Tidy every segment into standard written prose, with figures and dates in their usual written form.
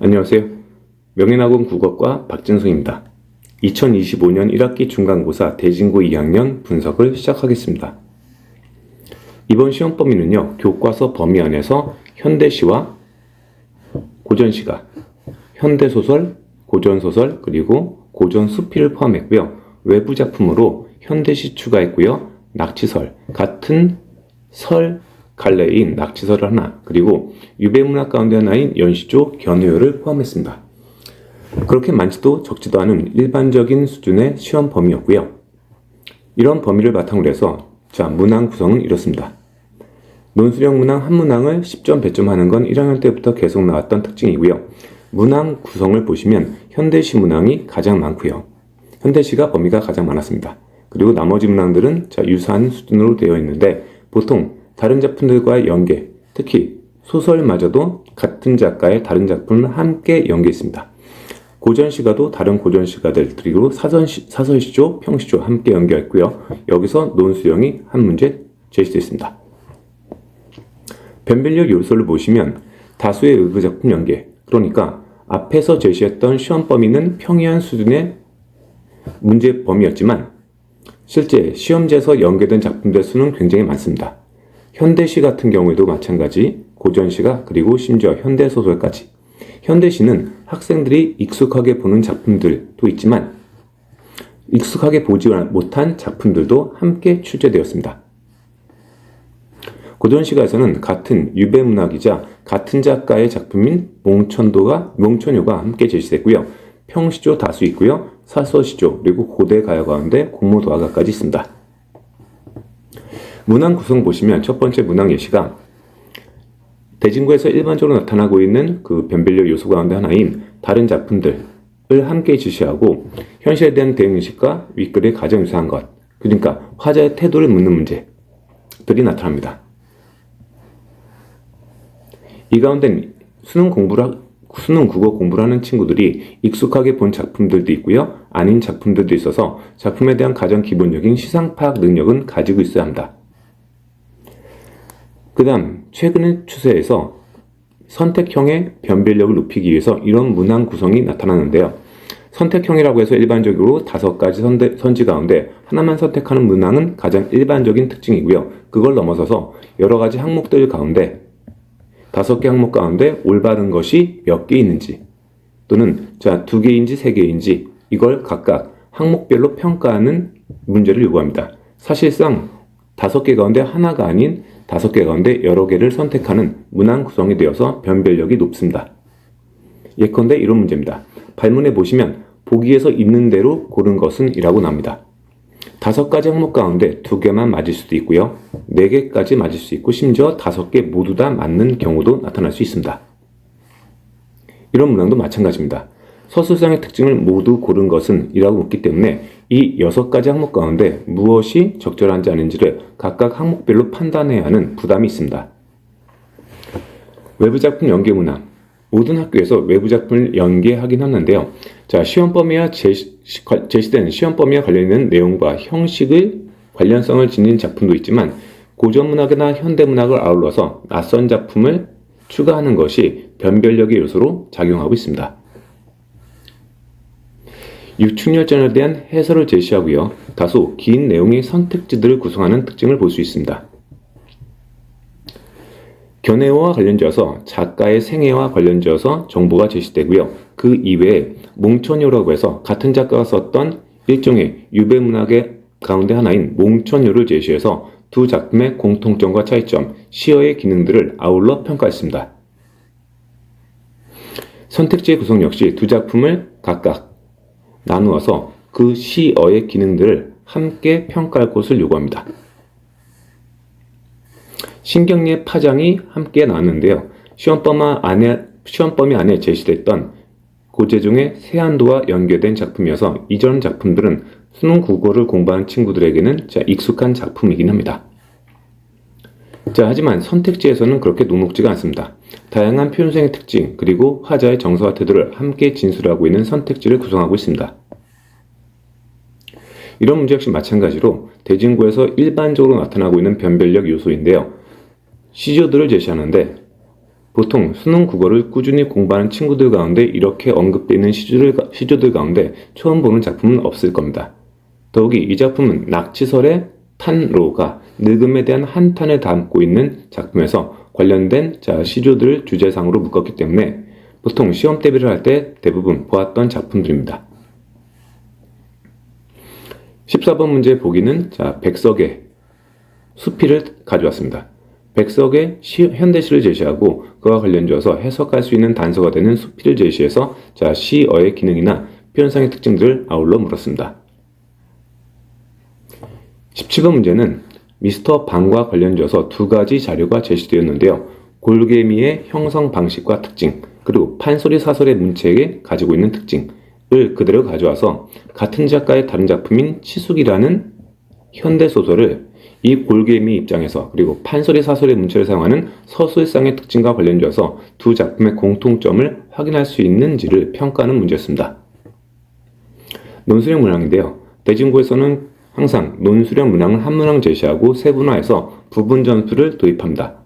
안녕하세요. 명예나고 국어과 박진성입니다. 2025년 1학기 중간고사 대진고 2학년 분석을 시작하겠습니다. 이번 시험 범위는요, 교과서 범위 안에서 현대시와 고전시가, 현대소설, 고전소설, 그리고 고전수필을 포함했고요. 외부 작품으로 현대시 추가했고요. 낙치설, 같은 설 갈래인 낙치설을 하나, 그리고 유배문학 가운데 하나인 연시조 견해어를 포함했습니다. 그렇게 많지도 적지도 않은 일반적인 수준의 시험 범위였고요. 이런 범위를 바탕으로 해서 문항 구성은 이렇습니다. 논술형 문항 한 문항을 10점 배점하는 건 1학년 때부터 계속 나왔던 특징이고요. 문항 구성을 보시면 현대시 문항이 가장 많고요. 현대시가 범위가 가장 많았습니다. 그리고 나머지 문항들은 유사한 수준으로 되어 있는데 보통 다른 작품들과의 연계, 특히 소설마저도 같은 작가의 다른 작품을 함께 연계했습니다. 고전시가도 다른 고전시가들, 그리고 사설시조, 평시조 함께 연계했고요. 여기서 논술형이 한 문제 제시됐습니다. 변별력 요소를 보시면 다수의 외부 작품 연계, 그러니까 앞에서 제시했던 시험 범위는 평이한 수준의 문제 범위였지만 실제 시험지에서 연계된 작품들 수는 굉장히 많습니다. 현대시 같은 경우에도 마찬가지, 고전시가, 그리고 심지어 현대소설까지. 현대시는 학생들이 익숙하게 보는 작품들도 있지만 익숙하게 보지 못한 작품들도 함께 출제되었습니다. 고전시가에서는 같은 유배문학이자 같은 작가의 작품인 몽천요가 함께 제시됐고요. 평시조 다수 있고요. 사서시조, 그리고 고대 가요 가운데 공모도화가까지 있습니다. 문항 구성 보시면 첫 번째 문항 예시가 대진고에서 일반적으로 나타나고 있는 그 변별력 요소 가운데 하나인 다른 작품들을 함께 지시하고 현실에 대한 대응의식과 윗글의 가장 유사한 것, 그러니까 화자의 태도를 묻는 문제들이 나타납니다. 이 가운데 수능 국어 공부를 하는 친구들이 익숙하게 본 작품들도 있고요. 아닌 작품들도 있어서 작품에 대한 가장 기본적인 시상 파악 능력은 가지고 있어야 합니다. 그 다음 최근의 추세에서 선택형의 변별력을 높이기 위해서 이런 문항 구성이 나타나는데요. 선택형이라고 해서 일반적으로 5가지 선지 가운데 하나만 선택하는 문항은 가장 일반적인 특징이고요. 그걸 넘어서서 여러 가지 항목들 가운데 5개 항목 가운데 올바른 것이 몇 개 있는지, 또는 2개인지 3개인지 이걸 각각 항목별로 평가하는 문제를 요구합니다. 사실상 5개 가운데 하나가 아닌 5개 가운데 여러 개를 선택하는 문항 구성이 되어서 변별력이 높습니다. 예컨대 이런 문제입니다. 발문에 보시면 보기에서 있는 대로 고른 것은 이라고 나옵니다. 5가지 항목 가운데 2개만 맞을 수도 있고요. 4개까지 맞을 수 있고 심지어 5개 모두 다 맞는 경우도 나타날 수 있습니다. 이런 문항도 마찬가지입니다. 서술상의 특징을 모두 고른 것은 이라고 묻기 때문에 이 6가지 항목 가운데 무엇이 적절한지 아닌지를 각각 항목별로 판단해야 하는 부담이 있습니다. 외부작품 연계 문항. 모든 학교에서 외부작품을 연계하긴 하는데요. 시험 범위와 제시된 시험 범위와 관련있는 내용과 형식의 관련성을 지닌 작품도 있지만 고전문학이나 현대문학을 아울러서 낯선 작품을 추가하는 것이 변별력의 요소로 작용하고 있습니다. 유충열전에 대한 해설을 제시하고요. 다소 긴 내용의 선택지들을 구성하는 특징을 볼 수 있습니다. 견해어와 관련지어서 작가의 생애와 관련지어서 정보가 제시되고요. 그 이외에 몽천요라고 해서 같은 작가가 썼던 일종의 유배문학의 가운데 하나인 몽천요를 제시해서 두 작품의 공통점과 차이점, 시어의 기능들을 아울러 평가했습니다. 선택지의 구성 역시 두 작품을 각각 나누어서 그 시어의 기능들을 함께 평가할 것을 요구합니다. 신경리의 파장이 함께 나왔는데요. 시험 범위 안에 제시됐던 고재중의 세안도와 연계된 작품이어서 이전 작품들은 수능 국어를 공부하는 친구들에게는 익숙한 작품이긴 합니다. 하지만 선택지에서는 그렇게 녹록지가 않습니다. 다양한 표현성의 특징, 그리고 화자의 정서와 태도를 함께 진술하고 있는 선택지를 구성하고 있습니다. 이런 문제 역시 마찬가지로 대진고에서 일반적으로 나타나고 있는 변별력 요소인데요. 시조들을 제시하는데 보통 수능 국어를 꾸준히 공부하는 친구들 가운데 이렇게 언급되는 시조들 가운데 처음 보는 작품은 없을 겁니다. 더욱이 이 작품은 낙치설의 탄로가 늙음에 대한 한탄을 담고 있는 작품에서 관련된 시조들을 주제상으로 묶었기 때문에 보통 시험 대비를 할 때 대부분 보았던 작품들입니다. 14번 문제 보기는 백석의 수필을 가져왔습니다. 백석의 현대시를 제시하고 그와 관련지어서 해석할 수 있는 단서가 되는 수필을 제시해서 시어의 기능이나 표현상의 특징들을 아울러 물었습니다. 17번 문제는 미스터 방과 관련지어서 두 가지 자료가 제시되었는데요. 골개미의 형성 방식과 특징, 그리고 판소리 사설의 문체에 가지고 있는 특징을 그대로 가져와서 같은 작가의 다른 작품인 치숙이라는 현대소설을 이 골개미 입장에서 그리고 판소리 사설의 문체를 사용하는 서술상의 특징과 관련지어서 두 작품의 공통점을 확인할 수 있는지를 평가하는 문제였습니다. 논술형 문항인데요. 대진고에서는 항상 논술형 문항을 한 문항 제시하고 세분화해서 부분 점수를 도입합니다.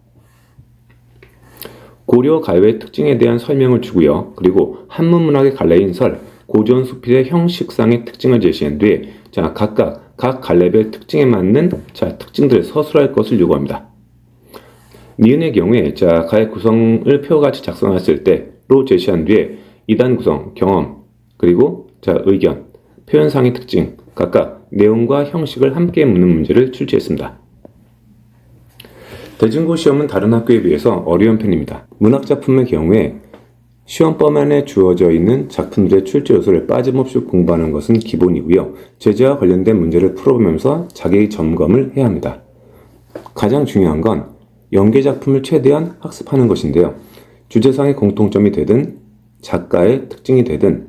고려 가요의 특징에 대한 설명을 주고요. 그리고 한문 문학의 갈래인 설, 고전 수필의 형식상의 특징을 제시한 뒤에 각각 각 갈래별 특징에 맞는 특징들을 서술할 것을 요구합니다. 니은의 경우에 가의 구성을 표같이 작성했을 때로 제시한 뒤에 2단 구성, 경험, 그리고 의견, 표현상의 특징, 각각 내용과 형식을 함께 묻는 문제를 출제했습니다. 대진고 시험은 다른 학교에 비해서 어려운 편입니다. 문학작품의 경우에 시험범 안에 주어져 있는 작품들의 출제 요소를 빠짐없이 공부하는 것은 기본이고요. 제재와 관련된 문제를 풀어보면서 자기 점검을 해야 합니다. 가장 중요한 건 연계작품을 최대한 학습하는 것인데요. 주제상의 공통점이 되든 작가의 특징이 되든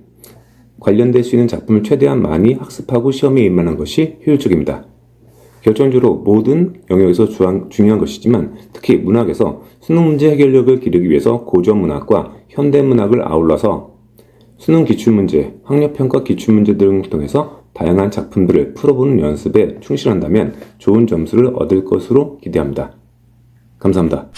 관련될 수 있는 작품을 최대한 많이 학습하고 시험에 임하는 것이 효율적입니다. 결정적으로 모든 영역에서 중요한 것이지만 특히 문학에서 수능 문제 해결력을 기르기 위해서 고전 문학과 현대 문학을 아울러서 수능 기출문제, 학력평가 기출문제 등을 통해서 다양한 작품들을 풀어보는 연습에 충실한다면 좋은 점수를 얻을 것으로 기대합니다. 감사합니다.